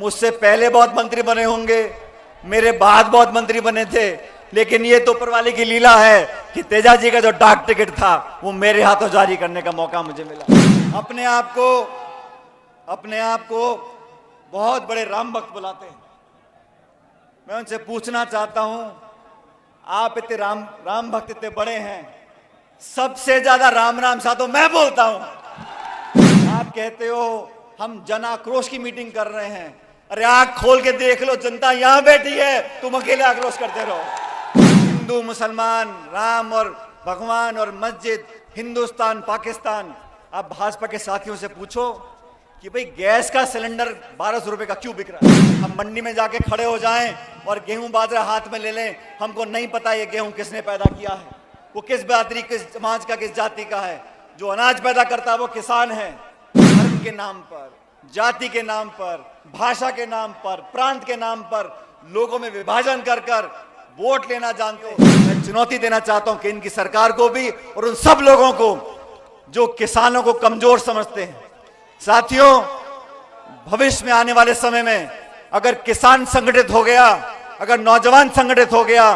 मुझसे पहले बहुत मंत्री बने होंगे, मेरे बाद बहुत मंत्री बने थे, लेकिन ये तो ऊपर वाले की लीला है कि तेजा जी का जो डाक टिकट था वो मेरे हाथों जारी करने का मौका मुझे मिला। अपने आप को बहुत बड़े राम भक्त बुलाते हैं। मैं उनसे पूछना चाहता हूं, आप इतने राम भक्त इतने बड़े हैं, सबसे ज्यादा राम राम सा तो मैं बोलता हूं। आप कहते हो हम जन आक्रोश की मीटिंग कर रहे हैं, अरे आंख खोल के देख लो, जनता यहां बैठी है, तुम अकेले आक्रोश करते रहो। हिंदू मुसलमान, राम और भगवान और मस्जिद, हिंदुस्तान पाकिस्तान। आप भाजपा के साथियों से पूछो कि भाई गैस का सिलेंडर 1200 रुपए का क्यों बिक रहा है। हम मंडी में जाके खड़े हो जाएं और गेहूं बाजरा हाथ में ले लें, हमको नहीं पता ये गेहूं किसने पैदा किया है, वो किस बिरादरी, किस समाज का, किस जाति का है। जो अनाज पैदा करता है वो किसान है। धर्म के नाम पर, जाति के नाम पर, भाषा के नाम पर, प्रांत के नाम पर लोगों में विभाजन कर कर वोट लेना जानते हो। मैं चुनौती देना चाहता हूं कि इनकी सरकार को भी और उन सब लोगों को जो किसानों को कमजोर समझते हैं। साथियों, भविष्य में आने वाले समय में अगर किसान संगठित हो गया, अगर नौजवान संगठित हो गया,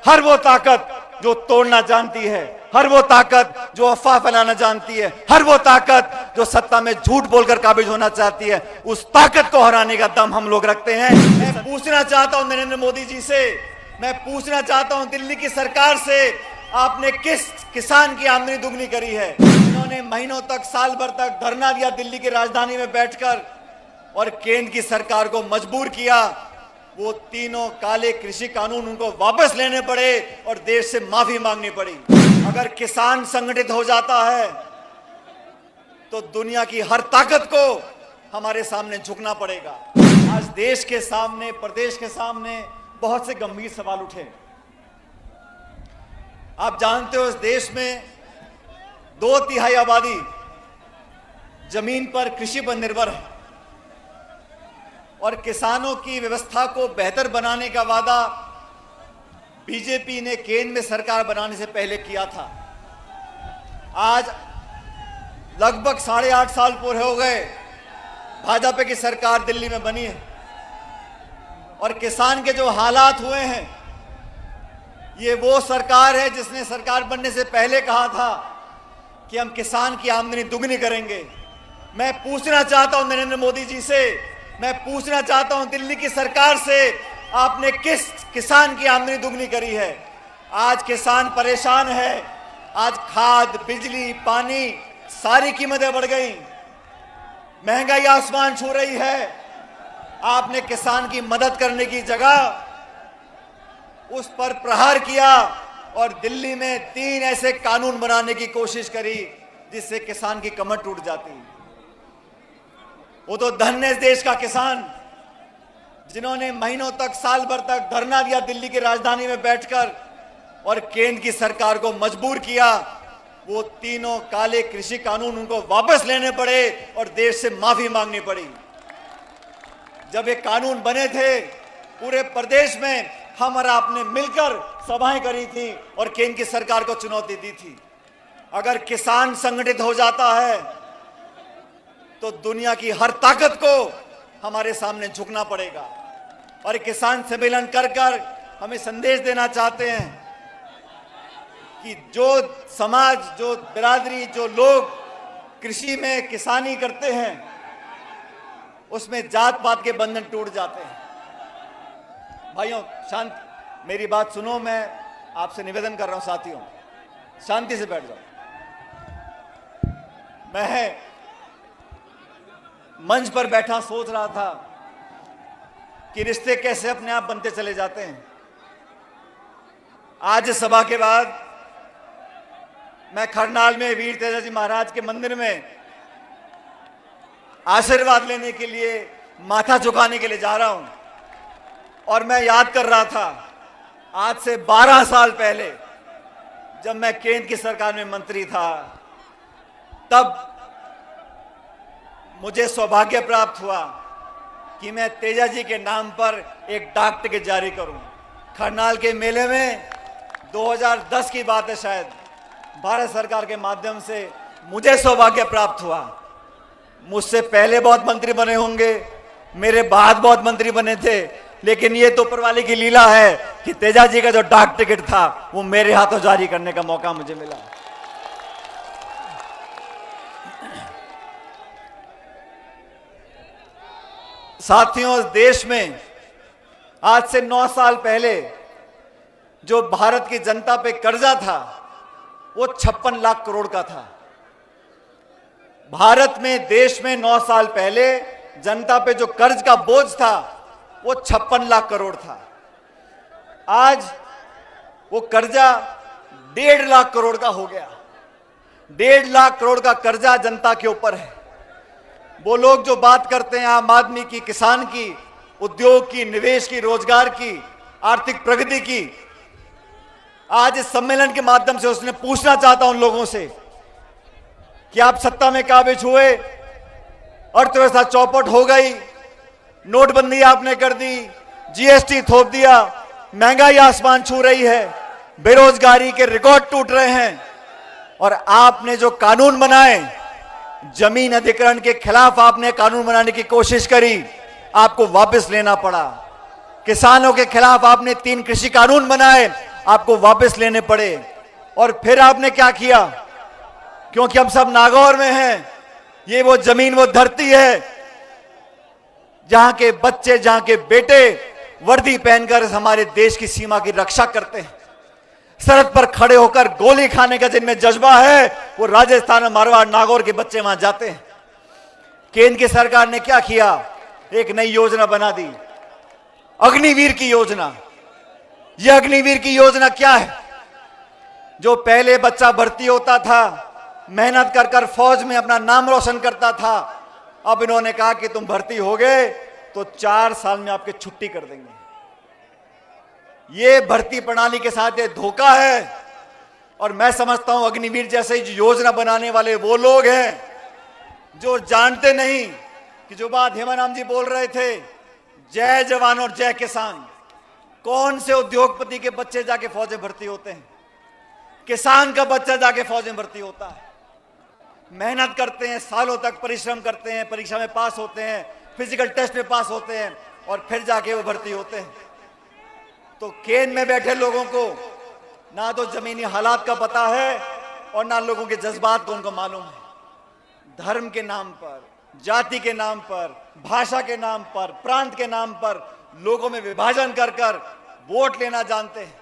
हर वो ताकत जो तोड़ना जानती है, हर वो ताकत जो अफवाह फैलाना जानती है, हर वो ताकत जो सत्ता में झूठ बोलकर काबिज होना चाहती है, उस ताकत को हराने का दम हम लोग रखते हैं। मैं पूछना चाहता हूं नरेंद्र मोदी जी से, मैं पूछना चाहता हूं दिल्ली की सरकार से, आपने किस किसान की आमदनी दुगनी करी है? इन्होंने महीनों तक, साल भर तक धरना दिया दिल्ली की राजधानी में बैठकर और केंद्र की सरकार को मजबूर किया। वो तीनों काले कृषि कानून उनको वापस लेने पड़े और देश से माफी मांगनी पड़ी। अगर किसान संगठित हो जाता है तो दुनिया की हर ताकत को हमारे सामने झुकना पड़ेगा। आज देश के सामने, प्रदेश के सामने बहुत से गंभीर सवाल उठे। आप जानते हो इस देश में 2/3 आबादी जमीन पर, कृषि पर निर्भर है और किसानों की व्यवस्था को बेहतर बनाने का वादा बीजेपी ने केंद्र में सरकार बनाने से पहले किया था। आज लगभग 8.5 साल पूरे हो गए भाजपा की सरकार दिल्ली में बनी है और किसान के जो हालात हुए हैं, ये वो सरकार है जिसने सरकार बनने से पहले कहा था कि हम किसान की आमदनी दुगनी करेंगे। मैं पूछना चाहता हूं नरेंद्र मोदी जी से, मैं पूछना चाहता हूं दिल्ली की सरकार से, आपने किस किसान की आमदनी दुगनी करी है? आज किसान परेशान है। आज खाद, बिजली, पानी, सारी कीमतें बढ़ गई, महंगाई आसमान छू रही है। आपने किसान की मदद करने की जगह उस पर प्रहार किया और दिल्ली में 3 ऐसे कानून बनाने की कोशिश करी जिससे किसान की कमर टूट जाती। वो तो धन्य इस देश का किसान जिन्होंने महीनों तक, साल भर तक धरना दिया दिल्ली की राजधानी में बैठकर और केंद्र की सरकार को मजबूर किया। वो तीनों काले कृषि कानून उनको वापस लेने पड़े और देश से माफी मांगनी पड़ी। जब ये कानून बने थे पूरे प्रदेश में हम और आपने मिलकर सभाएं करी थी और केंद्र की सरकार को चुनौती दी थी। अगर किसान संगठित हो जाता है तो दुनिया की हर ताकत को हमारे सामने झुकना पड़ेगा। और किसान सम्मेलन कर कर हमें संदेश देना चाहते हैं कि जो समाज, जो बिरादरी, जो लोग कृषि में किसानी करते हैं उसमें जात पात के बंधन टूट जाते हैं। भाइयों, शांत, मेरी बात सुनो, मैं आपसे निवेदन कर रहा हूं साथियों, शांति से बैठ जाओ। मैं मंच पर बैठा सोच रहा था कि रिश्ते कैसे अपने आप बनते चले जाते हैं। आज सभा के बाद मैं खरनाल में वीर तेजाजी महाराज के मंदिर में आशीर्वाद लेने के लिए, माथा झुकाने के लिए जा रहा हूं और मैं याद कर रहा था आज से 12 साल पहले जब मैं केंद्र की सरकार में मंत्री था, तब मुझे सौभाग्य प्राप्त हुआ कि मैं तेजा जी के नाम पर एक डाक टिकट जारी करूं। खरनाल के मेले में 2010 की बात है शायद, भारत सरकार के माध्यम से मुझे सौभाग्य प्राप्त हुआ। मुझसे पहले बहुत मंत्री बने होंगे, मेरे बाद बहुत मंत्री बने थे, लेकिन ये तो ऊपर वाले की लीला है कि तेजा जी का जो डाक टिकट था वो मेरे हाथों जारी करने का मौका मुझे मिला। साथियों, देश में आज से 9 साल पहले जो भारत की जनता पे कर्जा था वो 56 लाख करोड़ का था। भारत में, देश में 9 साल पहले जनता पे जो कर्ज का बोझ था वो 56 लाख करोड़ था। आज वो कर्जा 1.5 लाख करोड़ का हो गया। 1.5 लाख करोड़ का कर्जा जनता के ऊपर है। वो लोग जो बात करते हैं आम आदमी की, किसान की, उद्योग की, निवेश की, रोजगार की, आर्थिक प्रगति की, आज इस सम्मेलन के माध्यम से उसने पूछना चाहता हूं उन लोगों से कि आप सत्ता में काबिज हुए, अर्थव्यवस्था चौपट हो गई, नोटबंदी आपने कर दी, जीएसटी थोप दिया, महंगाई आसमान छू रही है, बेरोजगारी के रिकॉर्ड टूट रहे हैं, और आपने जो कानून बनाए, जमीन अधिग्रहण के खिलाफ आपने कानून बनाने की कोशिश करी, आपको वापस लेना पड़ा। किसानों के खिलाफ आपने 3 कृषि कानून बनाए, आपको वापस लेने पड़े। और फिर आपने क्या किया? क्योंकि हम सब नागौर में हैं, ये वो जमीन, वो धरती है जहां के बच्चे, जहां के बेटे वर्दी पहनकर हमारे देश की सीमा की रक्षा करते हैं। सरहद पर खड़े होकर गोली खाने का जिनमें जज्बा है, वो राजस्थान और मारवाड़, नागौर के बच्चे वहां जाते हैं। केंद्र की सरकार ने क्या किया? एक नई योजना बना दी, अग्निवीर की योजना। यह अग्निवीर की योजना क्या है? जो पहले बच्चा भर्ती होता था, मेहनत कर कर फौज में अपना नाम रोशन करता था, अब इन्होंने कहा कि तुम भर्ती हो गए तो 4 साल में आपकी छुट्टी कर देंगे। ये भर्ती प्रणाली के साथ ये धोखा है। और मैं समझता हूं अग्निवीर जैसे योजना बनाने वाले वो लोग हैं जो जानते नहीं कि जो बात हेमाराम जी बोल रहे थे, जय जवान और जय किसान। कौन से उद्योगपति के बच्चे जाके फौज में भर्ती होते हैं? किसान का बच्चा जाके फौज में भर्ती होता है। मेहनत करते हैं, सालों तक परिश्रम करते हैं, परीक्षा में पास होते हैं, फिजिकल टेस्ट में पास होते हैं, और फिर जाके वो भर्ती होते हैं। तो केंद्र में बैठे लोगों को ना तो जमीनी हालात का पता है और ना लोगों के जज्बात को उनको मालूम है। धर्म के नाम पर, जाति के नाम पर, भाषा के नाम पर, प्रांत के नाम पर लोगों में विभाजन कर कर वोट लेना जानते हैं।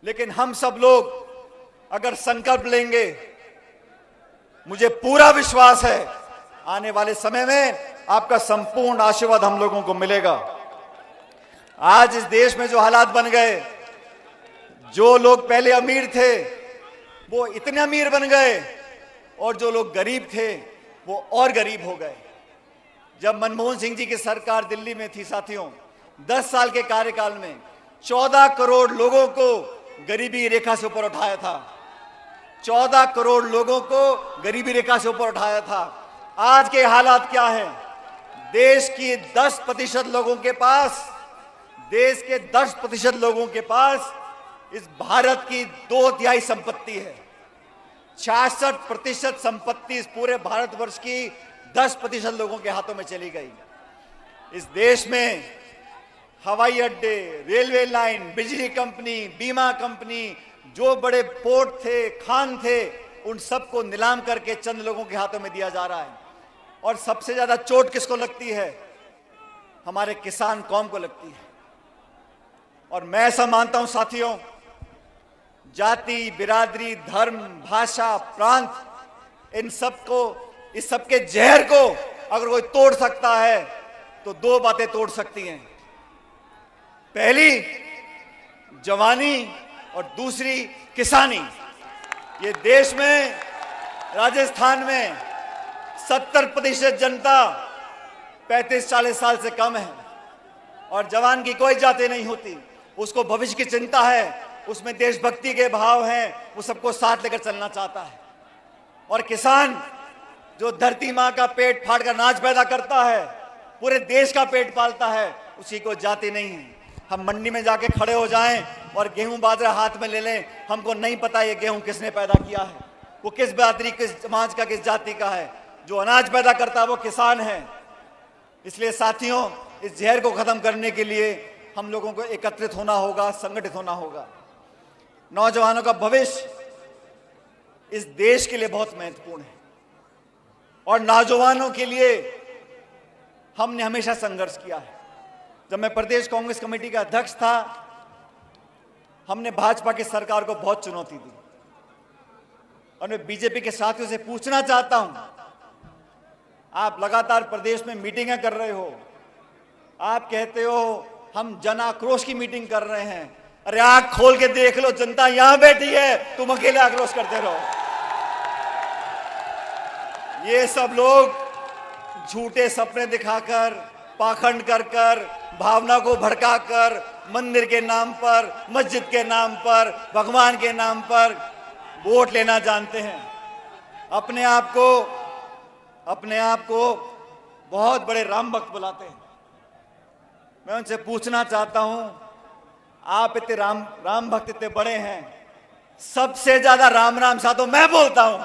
लेकिन हम सब लोग अगर संकल्प लेंगे, मुझे पूरा विश्वास है आने वाले समय में आपका संपूर्ण आशीर्वाद हम लोगों को मिलेगा। आज इस देश में जो हालात बन गए, जो लोग पहले अमीर थे वो इतने अमीर बन गए, और जो लोग गरीब थे वो और गरीब हो गए। जब मनमोहन सिंह जी की सरकार दिल्ली में थी साथियों, 10 साल के कार्यकाल में 14 करोड़ लोगों को गरीबी रेखा से ऊपर उठाया था। 14 करोड़ लोगों को गरीबी रेखा से ऊपर उठाया था। आज के हालात क्या हैं? देश की 10% लोगों के पास, देश के 10% लोगों के पास इस भारत की 2/3 संपत्ति है। 66% संपत्ति इस पूरे भारतवर्ष की 10% लोगों के हाथों में चली गई। इस देश में हवाई अड्डे, रेलवे लाइन, बिजली कंपनी, बीमा कंपनी, जो बड़े पोर्ट थे, खान थे, उन सबको नीलाम करके चंद लोगों के हाथों में दिया जा रहा है। और सबसे ज्यादा चोट किसको लगती है? हमारे किसान कौम को लगती है। और मैं ऐसा मानता हूं साथियों, जाति, बिरादरी, धर्म, भाषा, प्रांत, इन सबको, इस सबके जहर को अगर कोई तोड़ सकता है तो 2 बातें तोड़ सकती हैं। पहली जवानी और दूसरी किसानी। ये देश में, राजस्थान में 70% जनता 35-40 साल से कम है, और जवान की कोई जाति नहीं होती। उसको भविष्य की चिंता है, उसमें देशभक्ति के भाव हैं, वो सबको साथ लेकर चलना चाहता है। और किसान जो धरती माँ का पेट फाड़ कर अनाज पैदा करता है, पूरे देश का पेट पालता है, उसी को जाति नहीं है। हम मंडी में जाके खड़े हो जाएं और गेहूं बाजरा हाथ में ले लें, हमको नहीं पता ये गेहूं किसने पैदा किया है, वो किस बिरादरी, किस समाज का, किस जाति का है। जो अनाज पैदा करता है वो किसान है। इसलिए साथियों, इस जहर को खत्म करने के लिए हम लोगों को एकत्रित होना होगा, संगठित होना होगा। नौजवानों का भविष्य इस देश के लिए बहुत महत्वपूर्ण है और नौजवानों के लिए हमने हमेशा संघर्ष किया है। जब मैं प्रदेश कांग्रेस कमेटी का अध्यक्ष था, हमने भाजपा की सरकार को बहुत चुनौती दी और मैं बीजेपी के साथियों से पूछना चाहता हूं, आप लगातार प्रदेश में मीटिंगें कर रहे हो, आप कहते हो हम जन आक्रोश की मीटिंग कर रहे हैं। अरे आंख खोल के देख लो, जनता यहां बैठी है, तुम अकेले आक्रोश करते रहो। ये सब लोग झूठे सपने दिखाकर, पाखंड कर कर, भावना को भड़काकर, मंदिर के नाम पर, मस्जिद के नाम पर, भगवान के नाम पर वोट लेना जानते हैं। अपने आप को बहुत बड़े राम भक्त बुलाते हैं। मैं उनसे पूछना चाहता हूं, आप इतने राम भक्त इतने बड़े हैं, सबसे ज्यादा राम राम साधो मैं बोलता हूं।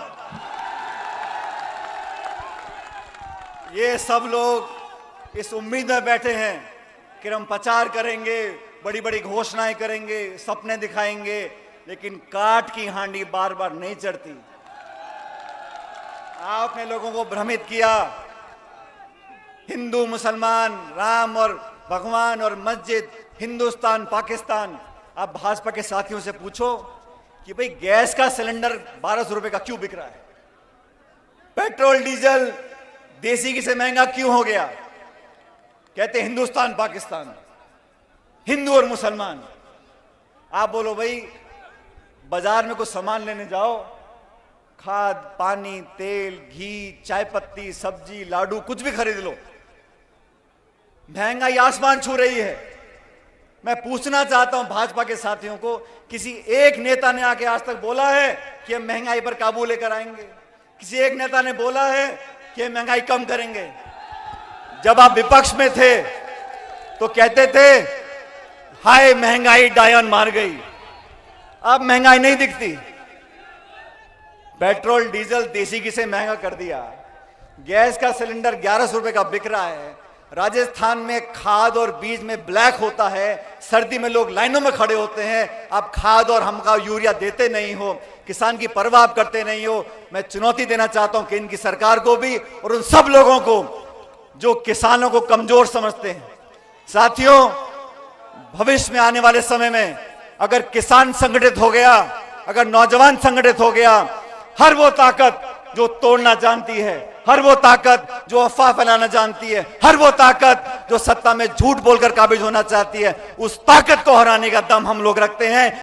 ये सब लोग इस उम्मीद में बैठे हैं कि हम प्रचार करेंगे, बड़ी बड़ी घोषणाएं करेंगे, सपने दिखाएंगे, लेकिन काठ की हांडी बार बार नहीं चढ़ती। आपने लोगों को भ्रमित किया, हिंदू मुसलमान, राम और भगवान और मस्जिद, हिंदुस्तान पाकिस्तान। आप भाजपा के साथियों से पूछो कि भाई गैस का सिलेंडर 1200 रुपए का क्यों बिक रहा है, पेट्रोल डीजल देसी घी से महंगा क्यों हो गया। कहते हिंदुस्तान पाकिस्तान, हिंदू और मुसलमान। आप बोलो भाई, बाजार में कुछ सामान लेने जाओ, खाद, पानी, तेल, घी, चाय पत्ती, सब्जी, लाडू, कुछ भी खरीद लो, महंगाई आसमान छू रही है। मैं पूछना चाहता हूं भाजपा के साथियों को, किसी एक नेता ने आके आज तक बोला है कि हम महंगाई पर काबू लेकर आएंगे? किसी एक नेता ने बोला है कि हम महंगाई कम करेंगे? जब आप विपक्ष में थे तो कहते थे हाय महंगाई डायन मार गई। अब महंगाई नहीं दिखती। पेट्रोल डीजल देसी घी से महंगा कर दिया, गैस का सिलेंडर 1100 रुपए का बिक रहा है। राजस्थान में खाद और बीज में ब्लैक होता है, सर्दी में लोग लाइनों में खड़े होते हैं, आप खाद और हमका यूरिया देते नहीं हो, किसान की परवाह आप करते नहीं हो। मैं चुनौती देना चाहता हूं कि इनकी सरकार को भी और उन सब लोगों को जो किसानों को कमजोर समझते हैं। साथियों, भविष्य में आने वाले समय में अगर किसान संगठित हो गया, अगर नौजवान संगठित हो गया, हर वो ताकत जो तोड़ना जानती है, हर वो ताकत जो अफवाह फैलाना जानती है, हर वो ताकत जो सत्ता में झूठ बोलकर काबिज होना चाहती है, उस ताकत को हराने का दम हम लोग रखते हैं।